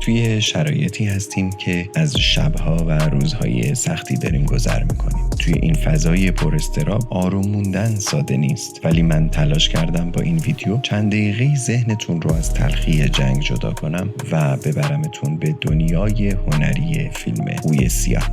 توی شرایطی هستیم که از شبها و روزهای سختی داریم گذر میکنیم. توی این فضای پر اضطراب آروم موندن ساده نیست، ولی من تلاش کردم با این ویدیو چند دقیقه ذهنتون رو از تلخی جنگ جدا کنم و ببرمتون به دنیای هنری فیلم قوی سیاه.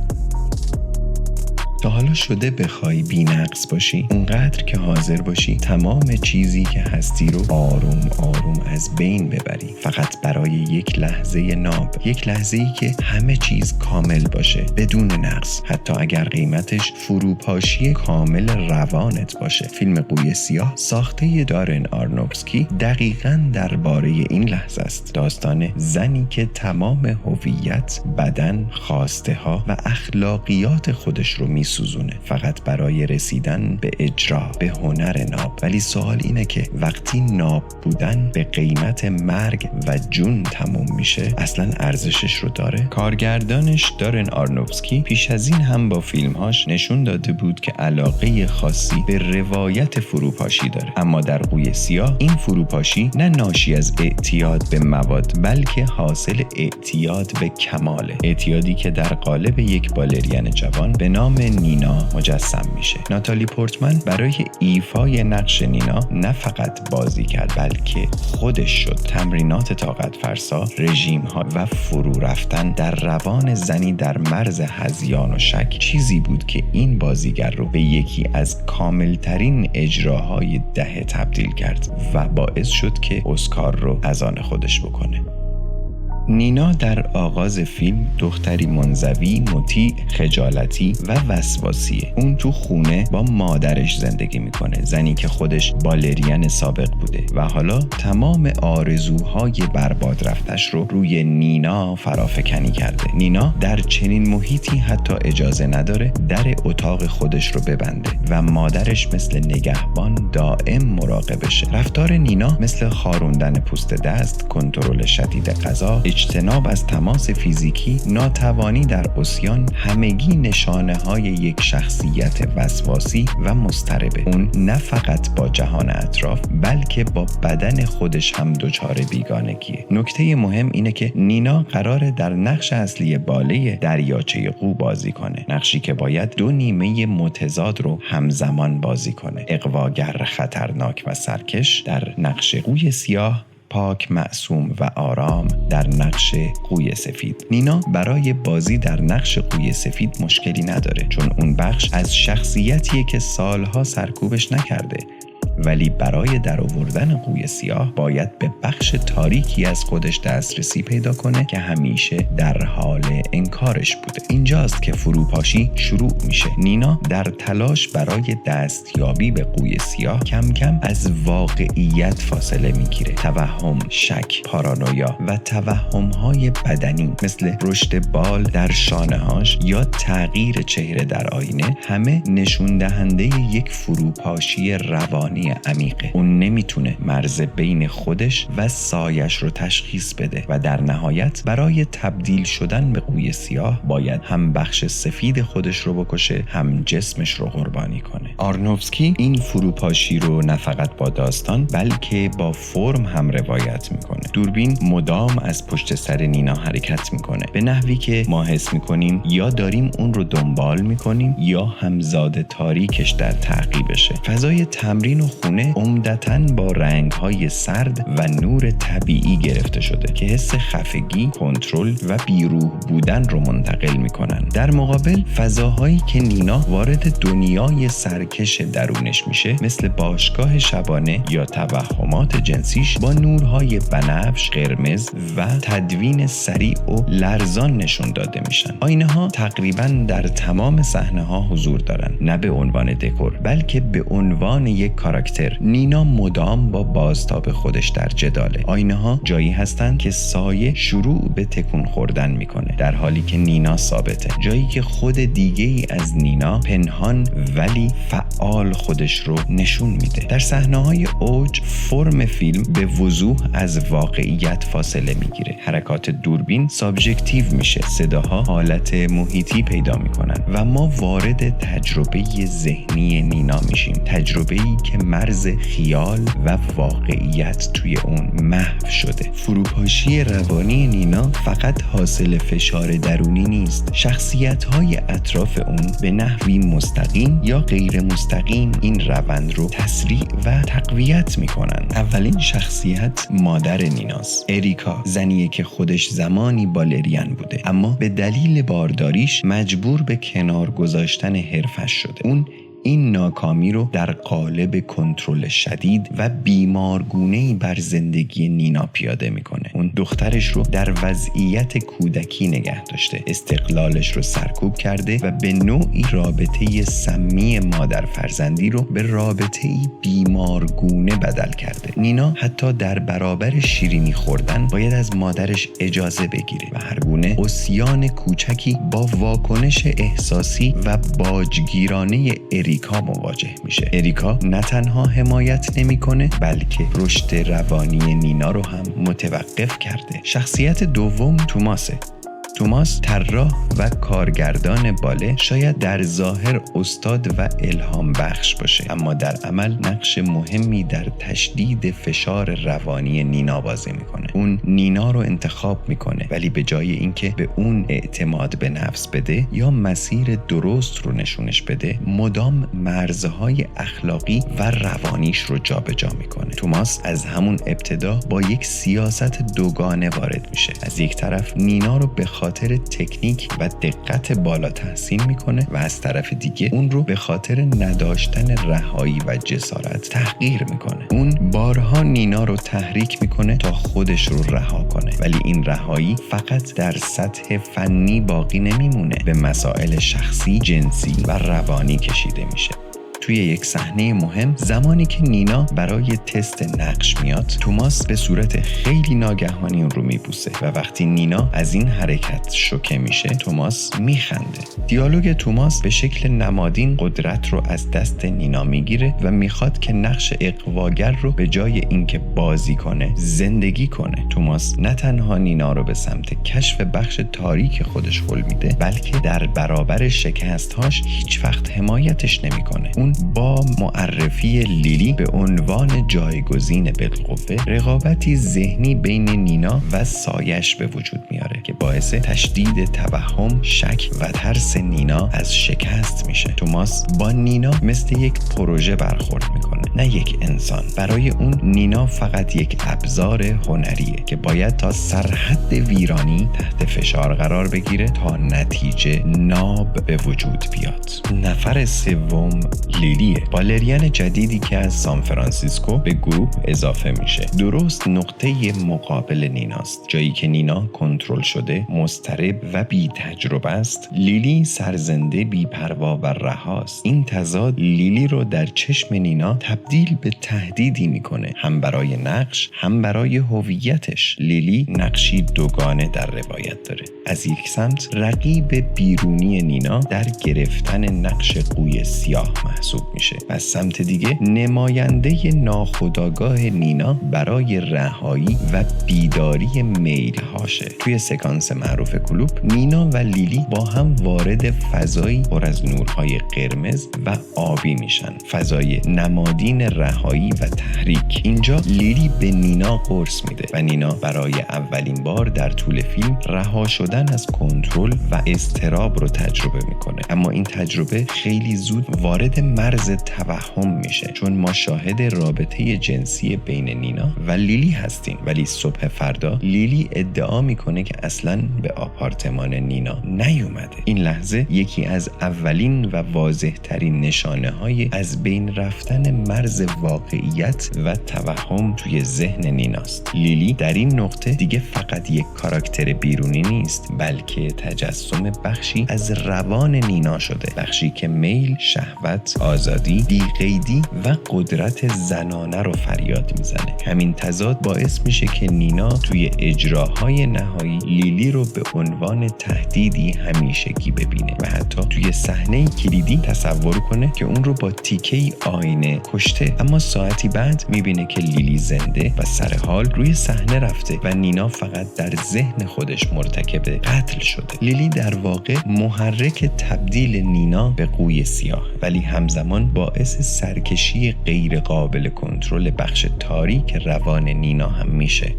تا حالا شده بخوای بی‌نقص باشی، اونقدر که حاضر باشی تمام چیزی که هستی رو آروم آروم از بین ببری، فقط برای یک لحظه ناب، یک لحظه‌ای که همه چیز کامل باشه بدون نقص، حتی اگر قیمتش فروپاشی کامل روانت باشه. فیلم قوی سیاه ساخته دارن آرونوفسکی دقیقاً درباره این لحظه است. داستان زنی که تمام هویت، بدن، خواسته ها و اخلاقیات خودش رو سوزونه فقط برای رسیدن به اجرا، به هنر ناب. ولی سوال اینه که وقتی ناب بودن به قیمت مرگ و جون تموم میشه، اصلا ارزشش رو داره؟ کارگردانش دارن آرونوفسکی پیش از این هم با فیلمهاش نشون داده بود که علاقه خاصی به روایت فروپاشی داره، اما در قوی سیاه این فروپاشی نه ناشی از اعتیاد به مواد، بلکه حاصل اعتیاد به کماله. اعتیادی که در قالب یک بالرین جوان به نام نینا مجسم میشه. ناتالی پورتمن برای ایفای نقش نینا نه فقط بازی کرد، بلکه خودش شد. تمرینات طاقت فرسا، رژیم ها و فرو رفتن در روان زنی در مرز هذیان و شک چیزی بود که این بازیگر رو به یکی از کاملترین اجراهای دهه تبدیل کرد و باعث شد که اسکار رو از آن خودش بکنه. نینا در آغاز فیلم دختری منزوی، مطیع، خجالتی و وسواسیه. اون تو خونه با مادرش زندگی میکنه، زنی که خودش بالرین سابق بوده و حالا تمام آرزوهای برباد رفتش رو روی نینا فرافکنی کرده. نینا در چنین محیطی حتی اجازه نداره در اتاق خودش رو ببنده و مادرش مثل نگهبان دائم مراقبشه. رفتار نینا مثل خاروندن پوست دست، کنترل شدید غذا، اجتناب از تماس فیزیکی، ناتوانی در عصیان، همگی نشانه های یک شخصیت وسواسی و مضطربه. اون نه فقط با جهان اطراف بلکه با بدن خودش هم دچار بیگانگیه. نکته مهم اینه که نینا قراره در نقش اصلی باله دریاچه قو بازی کنه، نقشی که باید دو نیمه متضاد رو همزمان بازی کنه. اغواگر خطرناک و سرکش در نقش قوی سیاه، پاک، معصوم و آرام در نقش قوی سفید. نینا برای بازی در نقش قوی سفید مشکلی نداره، چون اون بخش از شخصیتیه که سالها سرکوبش نکرده، ولی برای درآوردن قوی سیاه باید به بخش تاریکی از خودش دسترسی پیدا کنه که همیشه در حال انکارش بوده. اینجاست که فروپاشی شروع میشه. نینا در تلاش برای دستیابی به قوی سیاه کم کم از واقعیت فاصله میگیره. توهم، شک، پارانویا و توهم‌های بدنی مثل رشد بال در شانه‌هاش یا تغییر چهره در آینه همه نشون دهنده یک فروپاشی روانی عمیقه. اون نمیتونه مرز بین خودش و سایش رو تشخیص بده و در نهایت برای تبدیل شدن به قوی سیاه باید هم بخش سفید خودش رو بکشه، هم جسمش رو قربانی کنه. آرونوفسکی این فروپاشی رو نه فقط با داستان بلکه با فرم هم روایت میکنه. دوربین مدام از پشت سر نینا حرکت میکنه به نحوی که ما حس میکنیم یا داریم اون رو دنبال میکنیم یا همزاد تاریکش در تعقیبشه. فضای تمرین و خونه عمدتاً با رنگ‌های سرد و نور طبیعی گرفته شده که حس خفگی، کنترل و بیروح بودن رو منتقل می‌کنن. در مقابل فضاهایی که نینا وارد دنیای سرکش درونش میشه، مثل باشگاه شبانه یا توهمات جنسیش، با نورهای بنفش، قرمز و تدوین سریع و لرزان نشون داده میشن. آینه‌ها تقریباً در تمام صحنه‌ها حضور دارن، نه به عنوان دکور بلکه به عنوان یک کاراکتر. نینا مدام با بازتاب خودش در جداله. آینه ها جایی هستن که سایه شروع به تکون خوردن میکنه، در حالی که نینا ثابته. جایی که خود دیگه ای از نینا پنهان ولی فعال خودش رو نشون میده. در صحنه‌های اوج فرم فیلم به وضوح از واقعیت فاصله میگیره. حرکات دوربین سابجکتیو میشه، صداها حالت محیطی پیدا میکنن و ما وارد تجربه ذهنی نینا میشیم. تجربه‌ای که مرز خیال و واقعیت توی اون محو شده. فروپاشی روانی نینا فقط حاصل فشار درونی نیست. شخصیت‌های اطراف اون به نحوی مستقیم یا غیر مستقیم این روند رو تسریع و تقویت میکنن. اولین شخصیت مادر نیناست. اریکا، زنیه که خودش زمانی بالرین بوده اما به دلیل بارداریش مجبور به کنار گذاشتن حرفش شده. اون این ناکامی رو در قالب کنترل شدید و بیمارگونه‌ای بر زندگی نینا پیاده میکنه. اون دخترش رو در وضعیت کودکی نگه داشته، استقلالش رو سرکوب کرده و به نوعی رابطه سمی مادر فرزندی رو به رابطه‌ای بیمارگونه بدل کرده. نینا حتی در برابر شیرینی خوردن باید از مادرش اجازه بگیره و هر گونه عصیان کوچکی با واکنش احساسی و باجگیرانه اریکا مواجه میشه. اریکا نه تنها حمایت نمیکنه بلکه رشد روانی نینا رو هم متوقف کرده. شخصیت دوم توماسه. توماس طراح و کارگردان باله شاید در ظاهر استاد و الهام بخش باشه اما در عمل نقش مهمی در تشدید فشار روانی نینا بازی میکنه. اون نینا رو انتخاب میکنه ولی به جای اینکه به اون اعتماد به نفس بده یا مسیر درست رو نشونش بده مدام مرزهای اخلاقی و روانیش رو جابجا میکنه. توماس از همون ابتدا با یک سیاست دوگانه وارد میشه. از یک طرف نینا رو به خاطر تکنیک و دقت بالا تحسین میکنه و از طرف دیگه اون رو به خاطر نداشتن رهایی و جسارت تحقیر میکنه. اون بارها نینا رو تحریک میکنه تا خودش رو رها کنه ولی این رهایی فقط در سطح فنی باقی نمیمونه، به مسائل شخصی، جنسی و روانی کشیده میشه. توی یک صحنه مهم زمانی که نینا برای تست نقش میاد توماس به صورت خیلی ناگهانی اون رو میبوسه و وقتی نینا از این حرکت شوکه میشه توماس میخنده. دیالوگ توماس به شکل نمادین قدرت رو از دست نینا میگیره و میخواد که نقش اغواگر رو به جای اینکه بازی کنه زندگی کنه. توماس نه تنها نینا رو به سمت کشف بخش تاریک خودش هل میده بلکه در برابر شکست‌هاش هیچ وقت حمایتش نمیکنه. اون با معرفی لیلی به عنوان جایگزین بالقوه رقابتی ذهنی بین نینا و سایش به وجود میاره که باعث تشدید توهم، شک و ترس نینا از شکست میشه. توماس با نینا مثل یک پروژه برخورد میکنه نه یک انسان. برای اون نینا فقط یک ابزار هنریه که باید تا سرحد ویرانی تحت فشار قرار بگیره تا نتیجه ناب به وجود بیاد. نفر سوم لیلیه، بالرین جدیدی که از سان فرانسیسکو به گروه اضافه میشه. درست نقطه مقابل نیناست. جایی که نینا کنترل شده، مضطرب و بی تجربه است، لیلی سرزنده، بی پروا و رهاست. این تضاد لیلی رو در چشم نینا تبدیل به تهدیدی میکنه، هم برای نقش هم برای هویتش. لیلی نقشی دوگانه در روایت داره. از یک سمت رقیب بیرونی نینا در گرفتن نقش قوی سیاه محسوب میشه و از سمت دیگه نماینده ناخودآگاه نینا برای رهایی و بیداری میل هاشه. توی سکانس معروف کلوپ نینا و لیلی با هم وارد فضایی پر از نورهای قرمز و آبی میشن، فضای نمادین رهایی و تحریک. اینجا لیلی به نینا قرص میده و نینا برای اولین بار در طول فیلم رها شدن از کنترل و اضطراب رو تجربه میکنه. اما این تجربه خیلی زود وارد مرز توهم میشه، چون ما شاهد رابطه جنسی بین نینا و لیلی هستیم. ولی صبح فردا لیلی ادعا میکنه که اصلاً به آپارتمان نینا نیومده. این لحظه یکی از اولین و واضح ترین نشانه های از بین رفتن مرز واقعیت و توهم توی ذهن نیناست. لیلی در این نقطه دیگه فقط یک کاراکتر بیرونی نیست، بلکه تجسم بخشی از روان نینا شده، بخشی که میل، شهوت، آزادی، بی‌قیدی و قدرت زنانه رو فریاد میزنه. همین تضاد باعث میشه که نینا توی اجراهای نهایی لیلی رو به عنوان تهدیدی همیشگی ببینه و حتی توی صحنه کلیدی تصور کنه که اون رو با تیکه‌ای آینه کشته کشته. اما ساعتی بعد میبینه که لیلی زنده و سر حال روی صحنه رفته و نینا فقط در ذهن خودش مرتکب قتل شده. لیلی در واقع محرک تبدیل نینا به قوی سیاه، ولی همزمان باعث سرکشی غیر قابل کنترل بخش تاریک روان نینا هم میشه.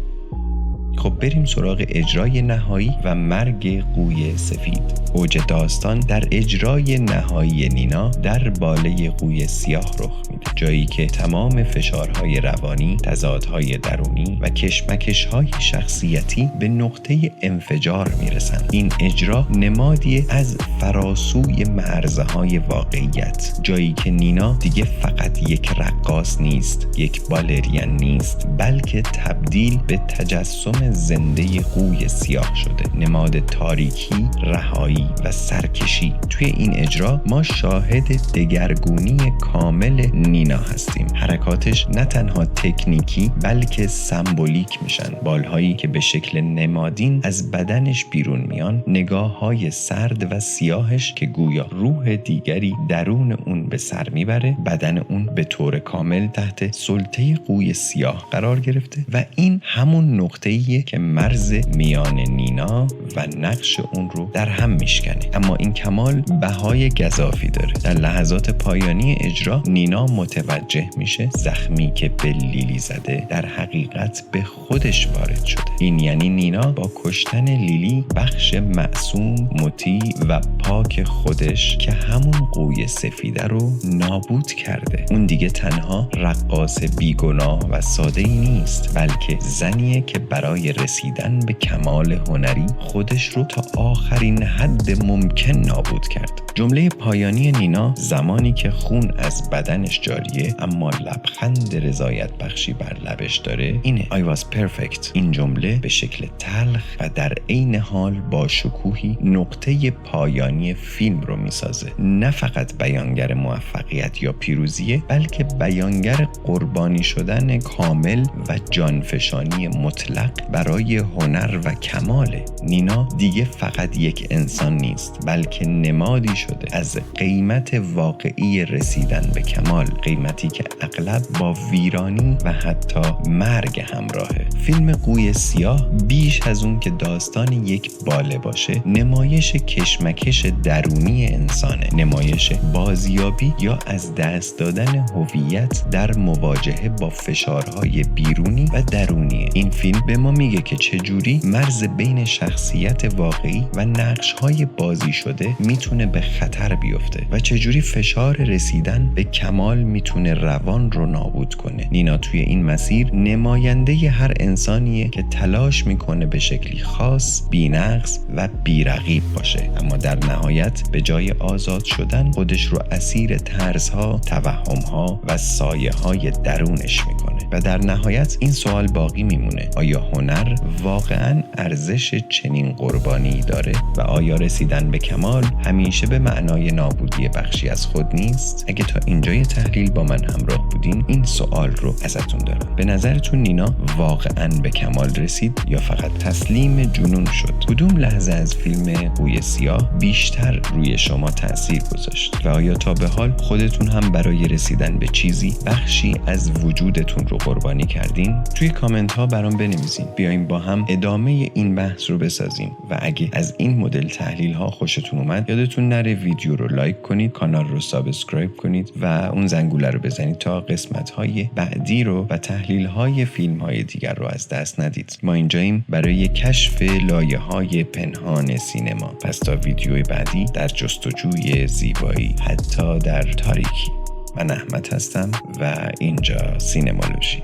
خب بریم سراغ اجرای نهایی و مرگ قوی سفید. اوج داستان در اجرای نهایی نینا در باله قوی سیاه رخ میده، جایی که تمام فشارهای روانی، تضادهای درونی و کشمکش‌های شخصیتی به نقطه انفجار میرسن. این اجرا نمادی از فراسوی مرزهای واقعیت، جایی که نینا دیگه فقط یک رقاص نیست، یک بالرین نیست، بلکه تبدیل به تجسم زنده قوی سیاه شده. نماد تاریکی، رهایی و سرکشی. توی این اجرا ما شاهد دگرگونی کامل نینا هستیم. حرکاتش نه تنها تکنیکی بلکه سمبولیک میشن. بالهایی که به شکل نمادین از بدنش بیرون میان، نگاه‌های سرد و سیاهش که گویا روح دیگری درون اون به سر میبره، بدن اون به طور کامل تحت سلطه قوی سیاه قرار گرفته و این همون نقطه‌ایه که مرز میان نینا و نقش اون رو در هم میشکنه. اما این کمال بهای گزافی داره. در لحظات پایانی اجرا نینا متوجه میشه زخمی که به لیلی زده در حقیقت به خودش وارد شده. این یعنی نینا با کشتن لیلی بخش معصوم، مطیع و پاک خودش که همون قوی سفیده رو نابود کرده. اون دیگه تنها رقاص بیگناه و ساده‌ای نیست، بلکه زنیه که برای رسیدن به کمال هنری خودش رو تا آخرین حد ممکن نابود کرد. جمله پایانی نینا زمانی که خون از بدنش جاریه اما لبخند رضایت بخشی بر لبش داره اینه: I was perfect. این جمله به شکل تلخ و در عین حال با شکوهی نقطه پایانی فیلم رو میسازه. نه فقط بیانگر موفقیت یا پیروزیه، بلکه بیانگر قربانی شدن کامل و جانفشانی مطلق برای هنر و کماله. نینا دیگه فقط یک انسان نیست، بلکه نمادی شده از قیمت واقعی رسیدن به کمال، قیمتی که اغلب با ویرانی و حتی مرگ همراهه. فیلم قوی سیاه بیش از اون که داستان یک باله باشه، نمایش کشمکش درونی انسانه، نمایش بازیابی یا از دست دادن هویت در مواجهه با فشارهای بیرونی و درونی. این فیلم به ما میگه که چجوری مرز بین شخصیت واقعی و نقش‌های بازی شده میتونه به خطر بیفته و چجوری فشار رسیدن به کمال میتونه روان رو نابود کنه. نینا توی این مسیر نماینده هر انسانیه که تلاش میکنه به شکلی خاص، بی‌نقص و بی‌رقیب باشه، اما در نهایت به جای آزاد شدن خودش رو اسیر ترس‌ها، توهم‌ها و سایه‌های درونش میکنه. و در نهایت این سوال باقی میمونه: آیا هنر واقعاً ارزش چنین قربانی داره؟ و آیا رسیدن به کمال همیشه به معنای نابودی بخشی از خود نیست؟ اگه تا اینجای تحلیل با من همراه بودین، این سوال رو ازتون دارم: به نظرتون نینا واقعاً به کمال رسید یا فقط تسلیم جنون شد؟ کدوم لحظه از فیلم قوی سیاه بیشتر روی شما تأثیر گذاشت؟ و آیا تا به حال خودتون هم برای رسیدن به چیزی بخشی از وجودتون رو قربانی کردین؟ توی کامنت ها برام بنویسین. بیایم با هم ادامه این بحث رو بسازیم. و اگه از این مدل تحلیل ها خوشتون اومد، یادتون نره ویدیو رو لایک کنید، کانال رو سابسکرایب کنید و اون زنگوله رو بزنید تا قسمت های بعدی رو و تحلیل های فیلم های دیگر رو از دست ندید. ما اینجاییم برای کشف لایه های پنهان سینما. پس تا ویدیوی بعدی در جستجوی زیبایی حتی در تاریکی. من احمد هستم و اینجا سینمالوژی.